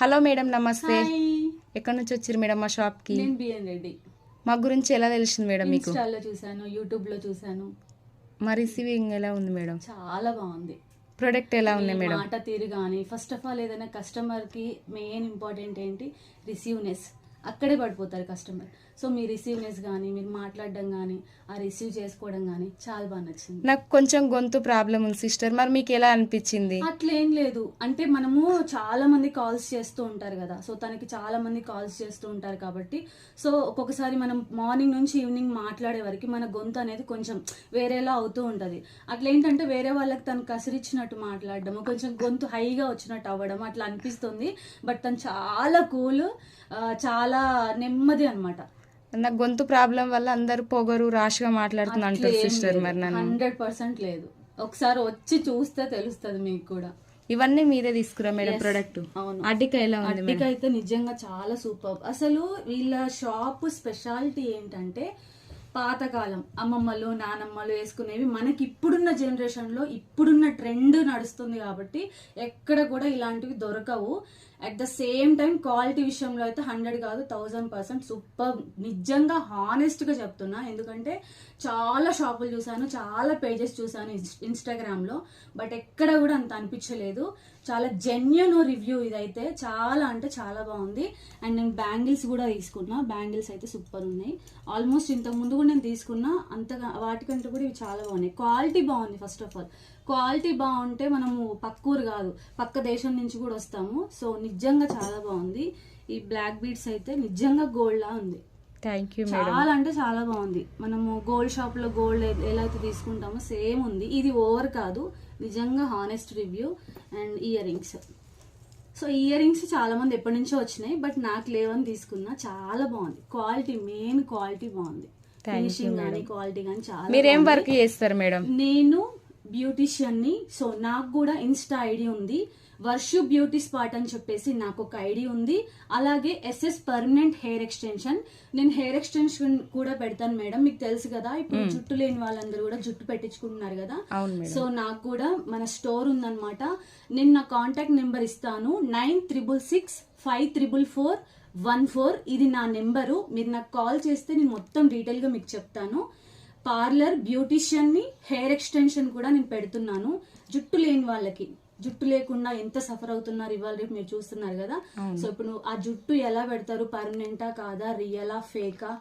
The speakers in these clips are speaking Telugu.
హలో మేడం, నమస్తే. హాయ్, ఎక్కడి నుంచి వచ్చారు మేడం మా షాప్ కి? నేను బిఎన్ రెడ్డి. మా గురించి ఎలా తెలిసింది మేడం మీకు? ఇన్స్టాలో చూసాను, యూట్యూబ్ లో చూసాను. మా రిసీవింగ్ ఎలా ఉంది మేడం? చాలా బాగుంది. ప్రొడక్ట్ ఎలా ఉంది మీ మేడం? మాట తీరు కానీ, ఫస్ట్ ఆఫ్ ఆల్ ఏదైనా కస్టమర్ కి మెయిన్ ఇంపార్టెంట్ ఏంటి, రిసీవ్నెస్. అక్కడే పడిపోతారు కస్టమర్. సో మీ రిసీవ్నెస్ కానీ, మీరు మాట్లాడడం కానీ, ఆ రిసీవ్ చేసుకోవడం కానీ చాలా బాగా నచ్చింది. నాకు కొంచెం గొంతు ప్రాబ్లం ఉంది సిస్టర్, మరి మీకు ఎలా అనిపించింది? అట్లేం లేదు, అంటే మనము చాలా మంది కాల్స్ చేస్తూ ఉంటారు కదా, సో తనకి చాలా మంది కాల్స్ చేస్తూ ఉంటారు కాబట్టి, సో ఒక్కొక్కసారి మనం మార్నింగ్ నుంచి ఈవినింగ్ మాట్లాడే వరకు మన గొంతు అనేది కొంచెం వేరేలా అవుతూ ఉంటుంది. అట్లా ఏంటంటే వేరే వాళ్ళకి తను కసిరిచ్చినట్టు మాట్లాడడము, కొంచెం గొంతు హైగా వచ్చినట్టు అవ్వడం అట్లా అనిపిస్తుంది. బట్ తను చాలా కూల్, చాలా నెమ్మది అనమాట. నాకు గొంతు ప్రాబ్లం వల్ల అందరు పొగరు రాష్గా మాట్లాడుతున్నా అంటారు సిస్టర్. మరి నన్ను 100% లేదు, ఒకసారి వచ్చి చూస్తే తెలుస్తుంది మీకు కూడా. ఇవన్నీ మీరే తీసుకురా మేడం ప్రొడక్ట్? అవును. అడ్డిక ఎలా ఉంది? అడ్డిక అయితే నిజంగా చాలా సూపర్. అసలు వీళ్ళ షాప్ స్పెషాలిటీ ఏంటంటే, పాతకాలం అమ్మమ్మలు నానమ్మలు వేసుకునేవి మనకి ఇప్పుడున్న జనరేషన్లో ఇప్పుడున్న ట్రెండ్ నడుస్తుంది కాబట్టి ఎక్కడ కూడా ఇలాంటివి దొరకవు. At the same time quality విషయంలో అయితే 100 కాదు 1000% సూపర్. నిజంగా హానెస్ట్గా చెప్తున్నా, ఎందుకంటే చాలా షాపులు చూసాను, చాలా పేజెస్ చూసాను ఇన్స్టాగ్రామ్లో, బట్ ఎక్కడ కూడా అంత అనిపించలేదు. చాలా జెన్యున్ రివ్యూ ఇదైతే, చాలా అంటే చాలా బాగుంది. అండ్ నేను బ్యాంగిల్స్ కూడా తీసుకున్నా, బ్యాంగిల్స్ అయితే సూపర్ ఉన్నాయి. ఆల్మోస్ట్ ఇంతకు ముందు కూడా నేను తీసుకున్నా, అంతగా వాటికంటే కూడా ఇవి చాలా బాగున్నాయి. క్వాలిటీ బాగుంది. ఫస్ట్ ఆఫ్ ఆల్ క్వాలిటీ బాగుంటే మనము పక్కూరు కాదు, పక్క దేశం నుంచి కూడా వస్తాము. సో నిజంగా చాలా బాగుంది. ఈ బ్లాక్ బీడ్స్ అయితే నిజంగా గోల్డ్ లా ఉంది. Thank you. చాలా అంటే చాలా బాగుంది. మనము గోల్డ్ షాప్ లో గోల్డ్ ఎలా అయితే తీసుకుంటామో సేమ్ ఉంది. ఇది ఓవర్ కాదు, నిజంగా honest review. And ear rings, so ear rings చాలా మంది ఎప్పటి నుంచో వచ్చినాయి, బట్ నాకు లేవని తీసుకున్నా. చాలా బాగుంది క్వాలిటీ, మెయిన్ క్వాలిటీ బాగుంది. ఫినిషింగ్ కానీ క్వాలిటీ కానీ చాలా. మీరేం వర్క్ చేస్తారు మేడం? నేను బ్యూటిషియన్ ని. సో నాకు కూడా ఇన్స్టా ఐడి ఉంది, వర్షు బ్యూటీ స్పాట్ అని చెప్పేసి నాకు ఒక ఐడి ఉంది. అలాగే ఎస్ఎస్ పర్మనెంట్ హెయిర్ ఎక్స్టెన్షన్, నేను హెయిర్ ఎక్స్టెన్షన్ కూడా పెడతాను మేడం. మీకు తెలుసు కదా, ఇప్పుడు జుట్టు లేని వాళ్ళందరూ కూడా జుట్టు పెట్టించుకుంటున్నారు కదా. సో నాకు కూడా మన స్టోర్ ఉందన్నమాట. నేను నా కాంటాక్ట్ నెంబర్ ఇస్తాను, 9665444414. ఇది నా నెంబరు. మీరు నాకు కాల్ చేస్తే నేను మొత్తం డీటెయిల్ గా మీకు చెప్తాను. పార్లర్, బ్యూటిషియన్ ని, హెయిర్ ఎక్స్టెన్షన్ కూడా నేను పెడుతున్నాను. జుట్టు లేని వాళ్ళకి, జుట్టు లేకుండా ఎంత సఫర్ అవుతున్నారు ఇవాళ రేపు మీరు చూస్తున్నారు కదా. సో ఇప్పుడు ఆ జుట్టు ఎలా పెడతారు, పర్మనెంటా కాదా, రియలా ఫేకా,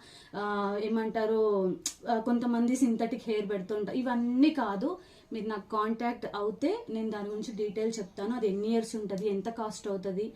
ఏమంటారు, కొంతమంది సింథటిక్ హెయిర్ పెడుతుంటారు, ఇవన్నీ కాదు. మీరు నాకు కాంటాక్ట్ అవుతే నేను దాని గురించి డీటెయిల్ చెప్తాను. అది ఎన్ని ఇయర్స్ ఉంటుంది, ఎంత కాస్ట్ అవుతుంది,